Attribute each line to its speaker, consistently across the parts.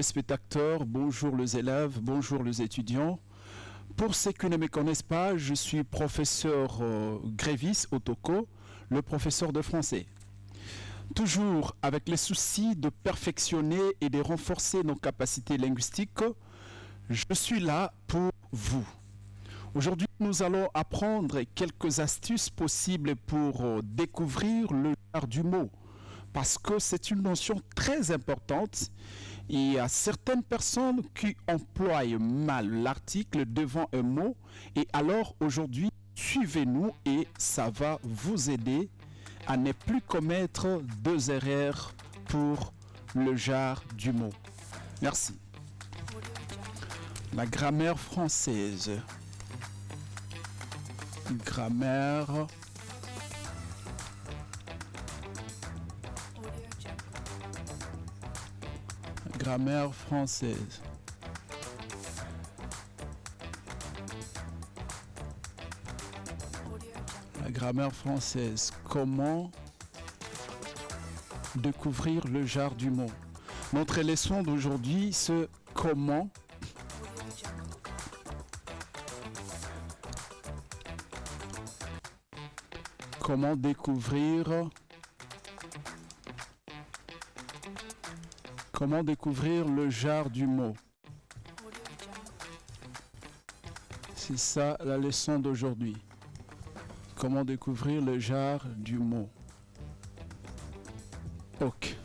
Speaker 1: les spectateurs, bonjour les élèves, bonjour les étudiants. Pour ceux qui ne me connaissent pas, je suis professeur Grévis Otoko, le professeur de français. Toujours avec les soucis de perfectionner et de renforcer nos capacités linguistiques, je suis là pour vous. Aujourd'hui, nous allons apprendre quelques astuces possibles pour découvrir le genre du mot, parce que c'est une notion très importante. Il y a certaines personnes qui emploient mal l'article devant un mot, et alors aujourd'hui, suivez-nous et ça va vous aider à ne plus commettre deux erreurs pour le genre du mot. Merci. La grammaire française. Grammaire française. La grammaire française. Comment découvrir le genre du mot? Notre leçon d'aujourd'hui, c'est comment découvrir le genre du mot. C'est ça la leçon d'aujourd'hui. Comment découvrir le genre du mot. Ok.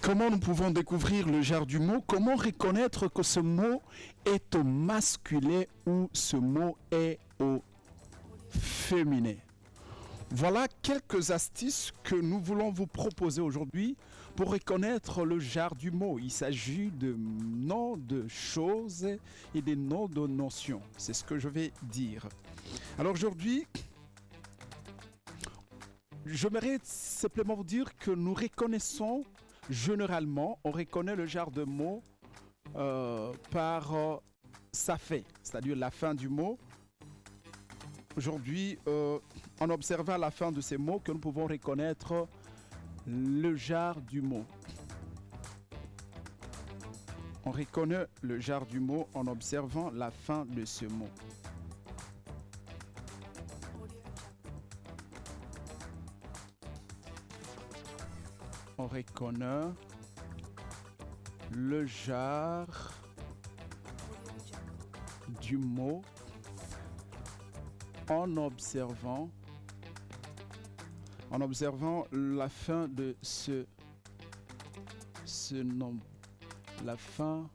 Speaker 1: Comment nous pouvons découvrir le genre du mot? Comment reconnaître que ce mot est au masculin ou ce mot est au féminin? Voilà quelques astuces que nous voulons vous proposer aujourd'hui pour reconnaître le genre du mot. Il s'agit de noms de choses et des noms de notions. C'est ce que je vais dire. Alors aujourd'hui, j'aimerais simplement vous dire que nous reconnaissons généralement, on reconnaît le genre de mot par sa fin, c'est-à-dire la fin du mot. Aujourd'hui, en observant la fin de ces mots, que nous pouvons reconnaître le genre du mot. On reconnaît le genre du mot en observant la fin de ce mot. On reconnaît le genre du mot en observant la fin de ce nom, la fin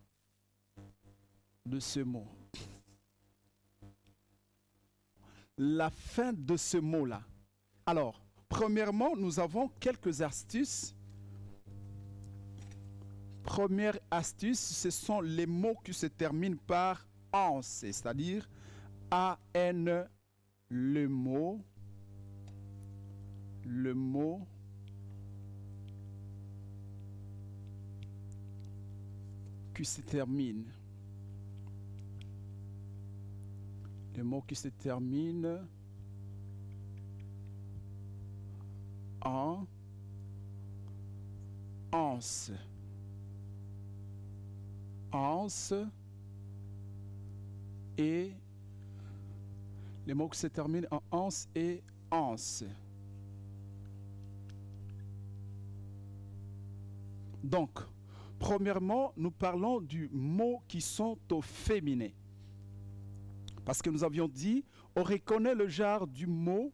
Speaker 1: de ce mot. La fin de ce mot-là. Alors, premièrement, nous avons quelques astuces. Première astuce, ce sont les mots qui se terminent par ans, c'est-à-dire A-N, le mot qui se termine. Le mot qui se termine en anse. Anse et les mots qui se terminent en anse et anse. Donc, premièrement, nous parlons du mot qui sont au féminin. Parce que nous avions dit, on reconnaît le genre du mot,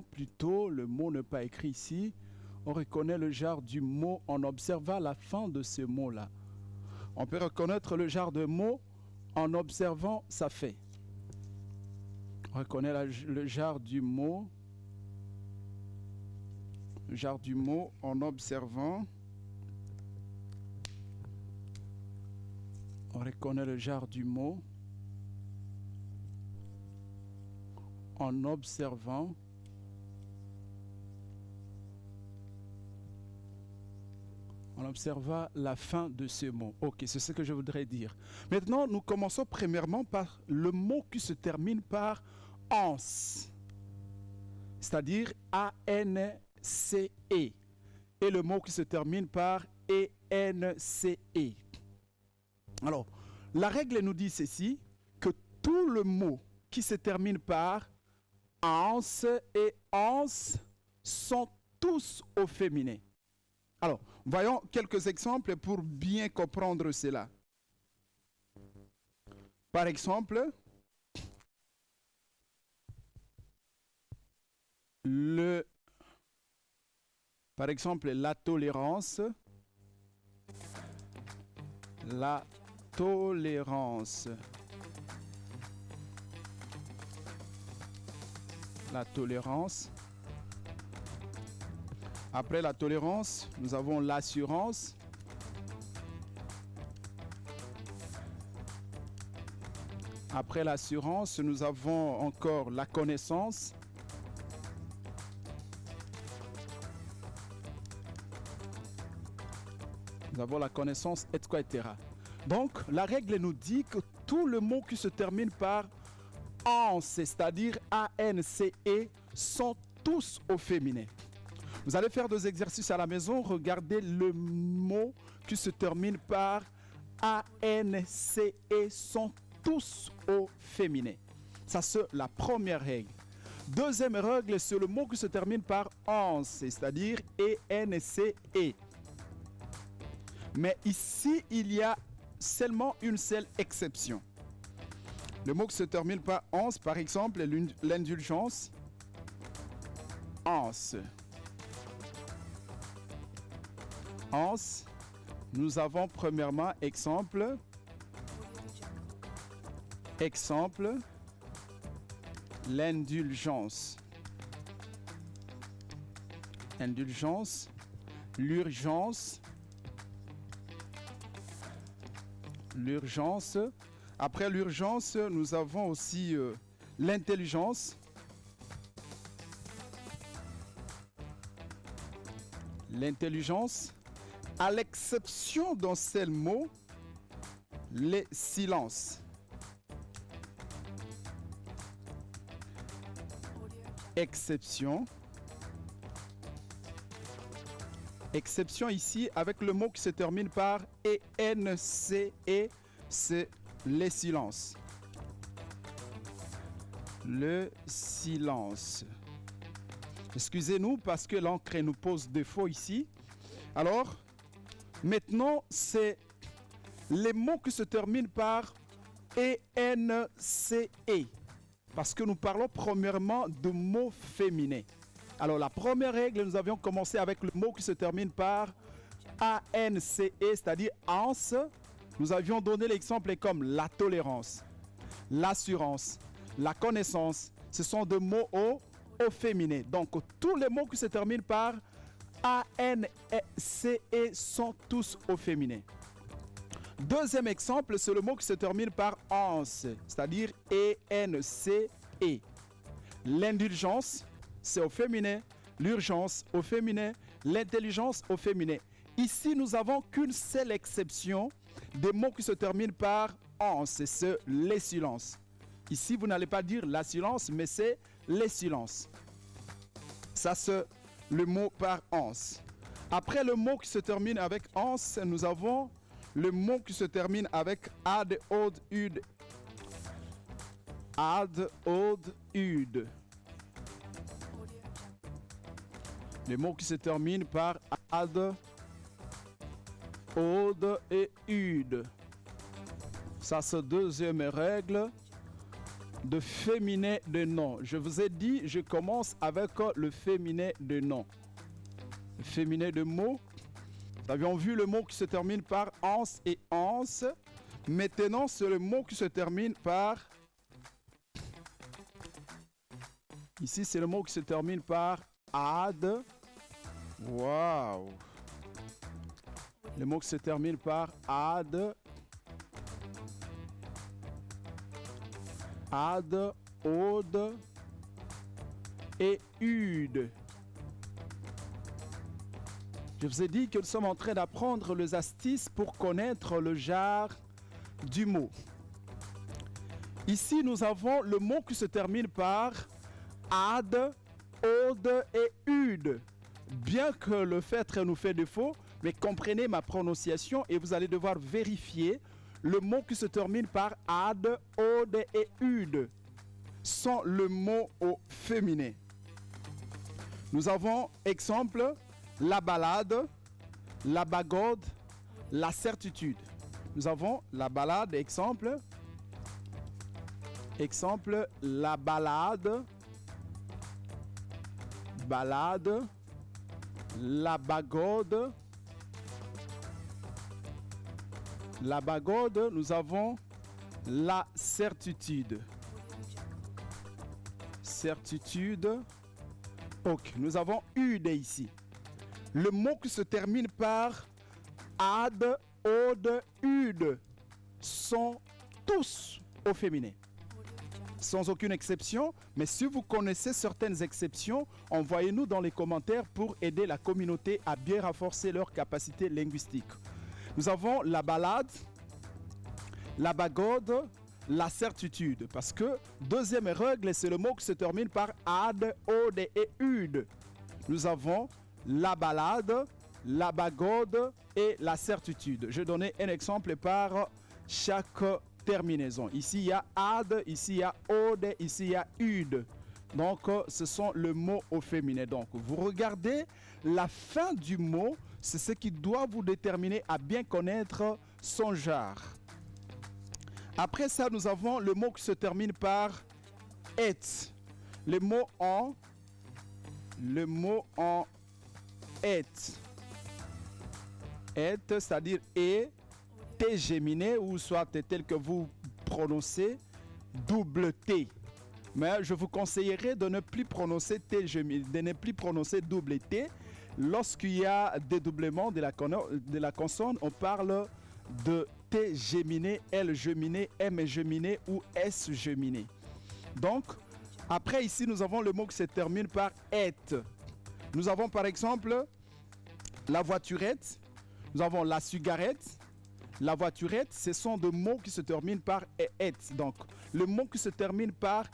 Speaker 1: plutôt, le mot n'est pas écrit ici, on reconnaît le genre du mot en observant la fin de ce mot-là. On peut reconnaître le genre de mot en observant sa fin. On reconnaît le genre du mot en observant. On reconnaît le genre du mot en observant la fin de ce mot. Ok, c'est ce que je voudrais dire. Maintenant, nous commençons premièrement par le mot qui se termine par anse, c'est-à-dire A-N-C-E. et le mot qui se termine par ENCE. Alors, la règle nous dit ceci, que tout le mot qui se termine par ans et ans sont tous au féminin. Alors, voyons quelques exemples pour bien comprendre cela. Par exemple, la tolérance. La tolérance. La tolérance. Après la tolérance, nous avons l'assurance. Après l'assurance, nous avons encore la connaissance. Nous avons la connaissance, etc. Donc, la règle nous dit que tout le mot qui se termine par ANCE, c'est-à-dire A-N-C-E, sont tous au féminin. Vous allez faire des exercices à la maison. Regardez le mot qui se termine par A-N-C-E, sont tous au féminin. Ça, c'est la première règle. Deuxième règle, c'est le mot qui se termine par ANCE, c'est-à-dire E-N-C-E. Mais ici, il y a seulement une seule exception. Le mot qui se termine par ANCE, par exemple, l'indulgence. ANCE. ANCE. Nous avons premièrement exemple. Exemple, l'indulgence. Indulgence, l'urgence. L'urgence. Après l'urgence, nous avons aussi l'intelligence. L'intelligence. À l'exception d'un seul mot, les silences. Exception. Exception ici avec le mot qui se termine par ENCE, c'est les silences. Le silence. Excusez-nous parce que l'encre nous pose défaut ici. Alors, maintenant, c'est les mots qui se terminent par ENCE. Parce que nous parlons premièrement de mots féminins. Alors, la première règle, nous avions commencé avec le mot qui se termine par ANCE, c'est-à-dire ANCE. Nous avions donné l'exemple comme la tolérance, l'assurance, la connaissance. Ce sont des mots au féminin. Donc, tous les mots qui se terminent par ANCE sont tous au féminin. Deuxième exemple, c'est le mot qui se termine par ANCE, c'est-à-dire ENCE. L'indulgence, c'est au féminin. L'urgence, au féminin. L'intelligence, au féminin. Ici, nous n'avons qu'une seule exception des mots qui se terminent par ANCE, c'est les silences. Ici, vous n'allez pas dire la silence, mais c'est les silences. Ça, c'est le mot par ANCE. Après le mot qui se termine avec ANCE, nous avons le mot qui se termine avec ad, od, ud. Ad, od, ud. Les mots qui se terminent par ad, od et ud. Ça, c'est deuxième règle de féminin de nom. Je vous ai dit, je commence avec le féminin de nom. Le féminin de mots. Nous avions vu le mot qui se termine par anse et anse. Maintenant, c'est le mot qui se termine par... Ici, c'est le mot qui se termine par ad. Waouh! Le mot qui se termine par ad. Ad, od et ud. Je vous ai dit que nous sommes en train d'apprendre les astuces pour connaître le genre du mot. Ici, nous avons le mot qui se termine par ad, od et ud. bien que le fait nous fait défaut, mais comprenez ma prononciation et vous allez devoir vérifier le mot qui se termine par ad, ode et ude sont le mot au féminin. Nous avons exemple la balade, la bagode, la certitude. Nous avons la balade, exemple la balade, la bagode, nous avons la certitude. Ok, nous avons ude ici. Le mot qui se termine par ad, ode, ude sont tous au féminin. Sans aucune exception, mais si vous connaissez certaines exceptions, envoyez-nous dans les commentaires pour aider la communauté à bien renforcer leur capacité linguistique. Nous avons la balade, la bagode, la certitude, parce que deuxième règle, c'est le mot qui se termine par ad, ode et ude. Nous avons la balade, la bagode et la certitude. Je vais donner un exemple par chaque terminaison. Ici, il y a ad, ici, il y a ode, ici, il y a ude. Donc, ce sont le mot au féminin. Donc, vous regardez la fin du mot, c'est ce qui doit vous déterminer à bien connaître son genre. Après ça, nous avons le mot qui se termine par et. Le mot en est. Et, c'est-à-dire et, T géminé, ou soit tel que vous prononcez, double T. Mais je vous conseillerais de ne plus prononcer T géminé, de ne plus prononcer double T. Lorsqu'il y a dédoublement de la consonne, on parle de T géminé, L géminé, M géminé ou S géminé. Donc, après ici, nous avons le mot qui se termine par être. Nous avons par exemple la voiturette, nous avons la cigarette, la voiturette, ce sont des mots qui se terminent par et. Donc, le mot qui se termine par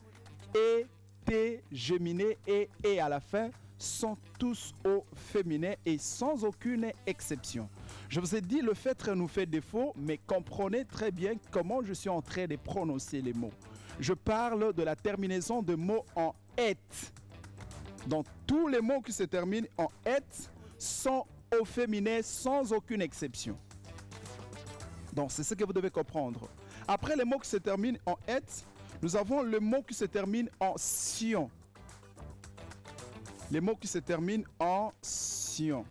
Speaker 1: et, T géminé et à la fin sont tous au féminin et sans aucune exception. Je vous ai dit, le fait nous fait défaut, mais comprenez très bien comment je suis en train de prononcer les mots. Je parle de la terminaison de mots en et. Donc, tous les mots qui se terminent en et sont au féminin sans aucune exception. Donc, c'est ce que vous devez comprendre. Après les mots qui se terminent en et, nous avons le mot qui se termine en sion. Les mots qui se terminent en sion.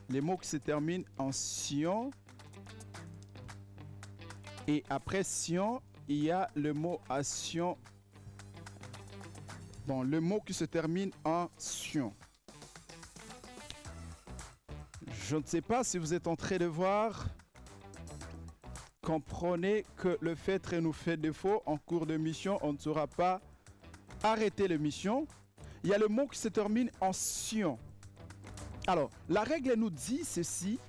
Speaker 1: Les mots qui se terminent en sion. Et après sion, il y a le mot à sion. Bon, le mot qui se termine en sion. Je ne sais pas si vous êtes en train de voir. Comprenez que le fait nous fait défaut. En cours de mission, on ne saura pas arrêter l'émission. Il y a le mot qui se termine en sion. Alors, la règle nous dit ceci,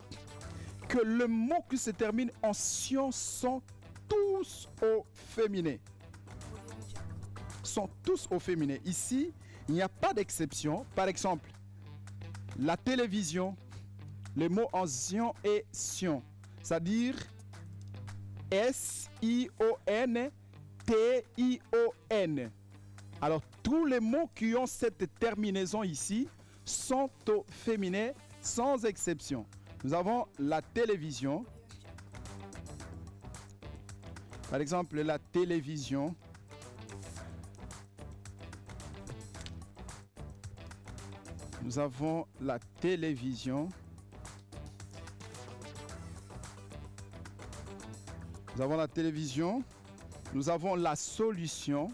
Speaker 1: que le mot qui se termine en sion sont tous au féminin. Sont tous au féminin. Ici, il n'y a pas d'exception. Par exemple, la télévision, le mot en sion est sion. C'est-à-dire S-I-O-N, T-I-O-N. Alors, tous les mots qui ont cette terminaison ici sont au féminin sans exception. Nous avons la télévision. Par exemple, la télévision. Nous avons la télévision. Nous avons la télévision. Nous avons la solution.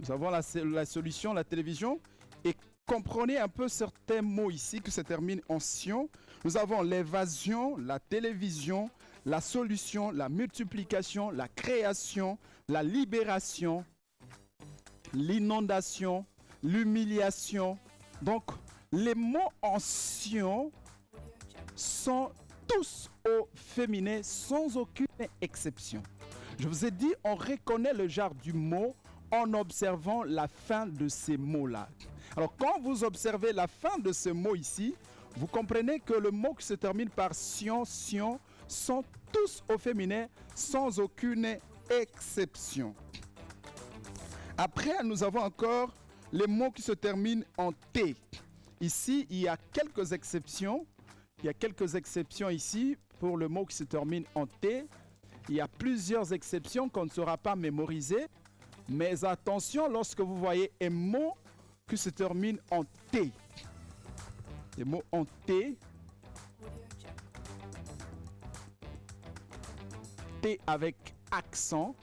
Speaker 1: Nous avons la solution, la télévision. Et comprenez un peu certains mots ici qui se terminent en sion. Nous avons l'évasion, la télévision, la solution, la multiplication, la création, la libération, l'inondation, l'humiliation. Donc, les mots en sion sont tous au féminin sans aucune exception. Je vous ai dit, on reconnaît le genre du mot en observant la fin de ces mots-là. Alors, quand vous observez la fin de ce mot ici, vous comprenez que le mot qui se termine par sion, sion, sont tous au féminin sans aucune exception. Après, nous avons encore les mots qui se terminent en T. Ici, il y a quelques exceptions. Il y a quelques exceptions ici pour le mot qui se termine en T. Il y a plusieurs exceptions qu'on ne saura pas mémoriser. Mais attention, lorsque vous voyez un mot qui se termine en T, les mots en T, T avec accent,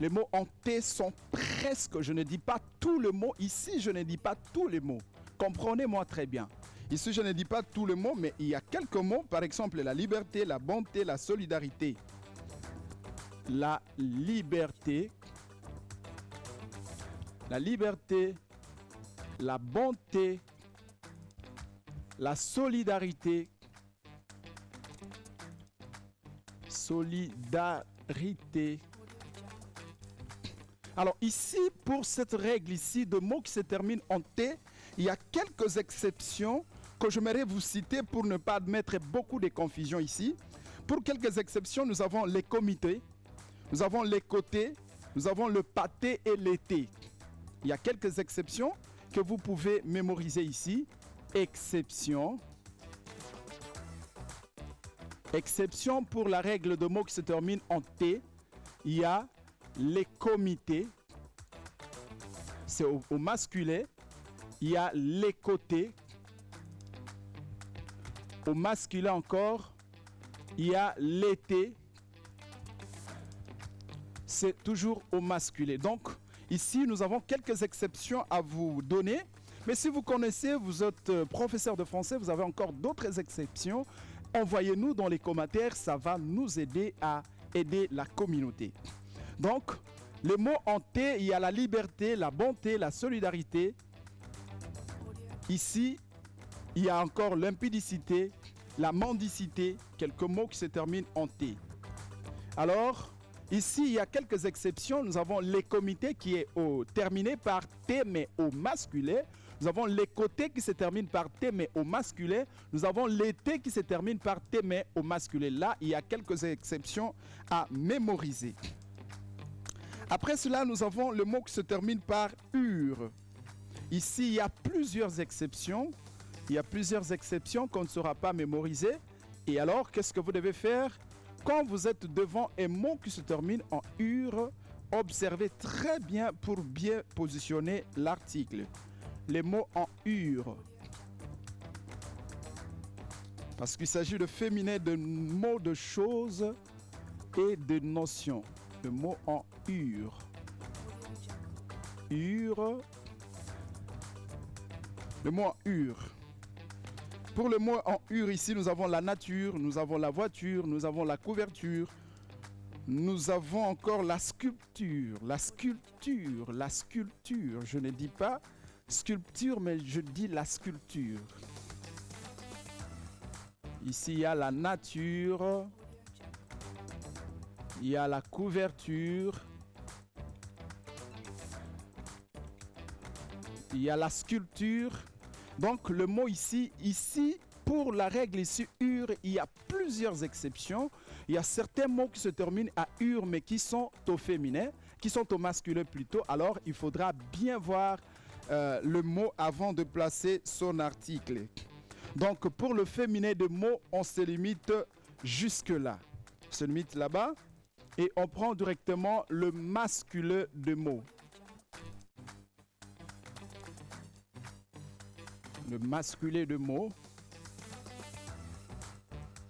Speaker 1: les mots en T sont presque, je ne dis pas tous les mots, ici je ne dis pas tous les mots, comprenez-moi très bien. Ici je ne dis pas tous les mots, mais il y a quelques mots, par exemple la liberté, la bonté, la solidarité. La liberté, la bonté, la solidarité, Alors ici, pour cette règle ici de mots qui se terminent en T, il y a quelques exceptions que j'aimerais vous citer pour ne pas admettre beaucoup de confusion ici. Pour quelques exceptions, nous avons les comités, nous avons les côtés, nous avons le pâté et l'été. Il y a quelques exceptions que vous pouvez mémoriser ici. Exception. Exception pour la règle de mots qui se termine en T. Il y a les comités. C'est au masculin. Il y a les côtés. Au masculin encore, il y a l'été. C'est toujours au masculin. Donc, ici, nous avons quelques exceptions à vous donner. Mais si vous connaissez, vous êtes professeur de français, vous avez encore d'autres exceptions, envoyez-nous dans les commentaires, ça va nous aider à aider la communauté. Donc, les mots en T, il y a la liberté, la bonté, la solidarité. Ici, il y a encore l'impudicité, la mendicité, quelques mots qui se terminent en T. Alors, ici, il y a quelques exceptions. Nous avons les comités qui est terminé par T, mais au masculin. Nous avons les côtés qui se terminent par T, mais au masculin. Nous avons l'été qui se termine par T, mais au masculin. Là, il y a quelques exceptions à mémoriser. Après cela, nous avons le mot qui se termine par UR. Ici, il y a plusieurs exceptions. Il y a plusieurs exceptions qu'on ne saura pas mémoriser. Et alors, qu'est-ce que vous devez faire? Quand vous êtes devant un mot qui se termine en UR, observez très bien pour bien positionner l'article. Les mots en UR. Parce qu'il s'agit de féminin de mots, de choses et de notions. Le mot en UR. UR. Le mot en UR. Pour le mot en UR ici, nous avons la nature, nous avons la voiture, nous avons la couverture, nous avons encore la sculpture, la sculpture, la sculpture. Je ne dis pas sculpture, mais je dis la sculpture. Ici, il y a la nature, il y a la couverture, il y a la sculpture. Donc, le mot ici, pour la règle ici, UR, il y a plusieurs exceptions. Il y a certains mots qui se terminent à UR, mais qui sont au féminin, qui sont au masculin plutôt. Alors, il faudra bien voir le mot avant de placer son article. Donc, pour le féminin de mots, on se limite jusque-là. On se limite là-bas et on prend directement le masculin de mots. Le masculin de mots.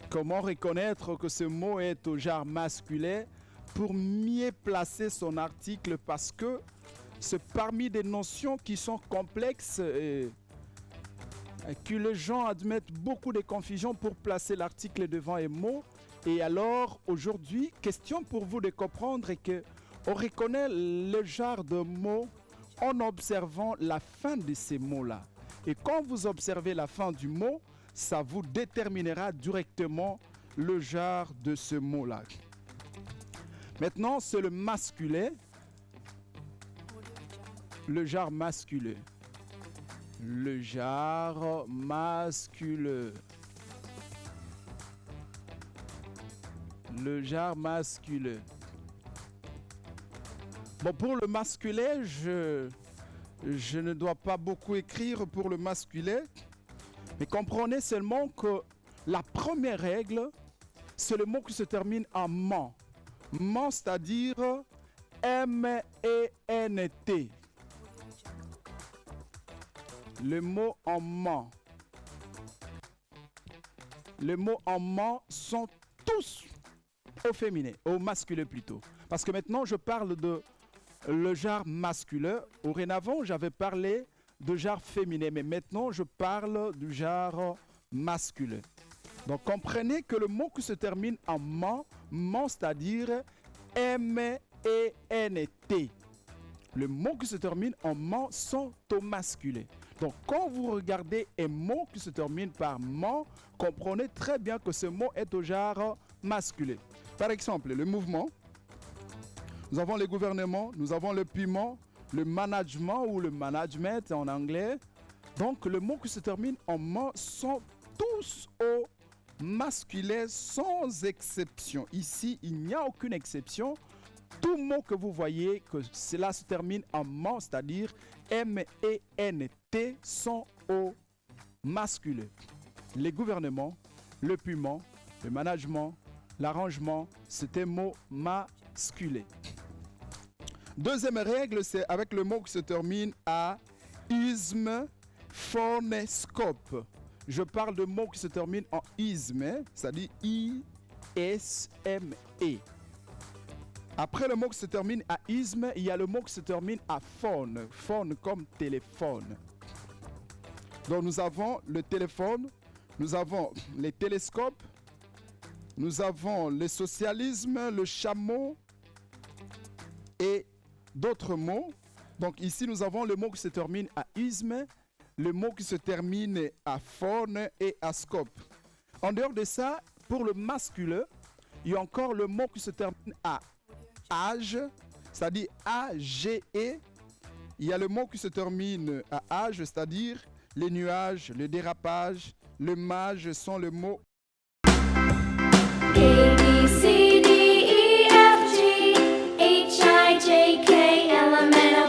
Speaker 1: Comment reconnaître que ce mot est au genre masculin pour mieux placer son article, parce que c'est parmi des notions qui sont complexes et que les gens admettent beaucoup de confusion pour placer l'article devant un mot. Et alors, aujourd'hui, question pour vous de comprendre est que on reconnaît le genre de mots en observant la fin de ces mots-là. Et quand vous observez la fin du mot, ça vous déterminera directement le genre de ce mot-là. Maintenant, c'est le masculin. Le genre masculin. Le genre masculin. Le genre masculin. Bon, pour le masculin, je ne dois pas beaucoup écrire pour le masculin. Mais comprenez seulement que la première règle, c'est le mot qui se termine en ment. Ment, c'est-à-dire M-E-N-T. Le mot en ment. Les mots en ment sont tous au féminin, au masculin plutôt. Parce que maintenant, je parle de le genre masculin. Aurénavant, j'avais parlé de genre féminin, mais maintenant, je parle du genre masculin. Donc, comprenez que le mot qui se termine en ment, ment, c'est-à-dire M-E-N-T. Le mot qui se termine en ment sont au masculin. Donc, quand vous regardez un mot qui se termine par ment, comprenez très bien que ce mot est au genre masculin. Par exemple, le mouvement, nous avons le gouvernement, nous avons le piment, le management ou le management en anglais. Donc, le mot qui se termine en ment sont tous au masculin sans exception. Ici, il n'y a aucune exception. Tout mot que vous voyez, que cela se termine en ment, c'est-à-dire M-E-N-T, sont au masculin. Les gouvernements, le piment, le management, l'arrangement, c'est un mot masculin. Deuxième règle, c'est avec le mot qui se termine à isme, phonescope. Je parle de mots qui se terminent en isme, c'est-à-dire I-S-M-E. Après le mot qui se termine à isme, il y a le mot qui se termine à phone. Phone comme téléphone. Donc nous avons le téléphone, nous avons les télescopes, nous avons le socialisme, le chameau et d'autres mots. Donc ici nous avons le mot qui se termine à isme, le mot qui se termine à phone et à scope. En dehors de ça, pour le masculin, il y a encore le mot qui se termine à âge, c'est-à-dire A-G-E. Il y a le mot qui se termine à âge, c'est-à-dire les nuages, le dérapage, le mage sont le mot
Speaker 2: A-B-C-D-E-F-G-H-I-J-K-L-M-N-O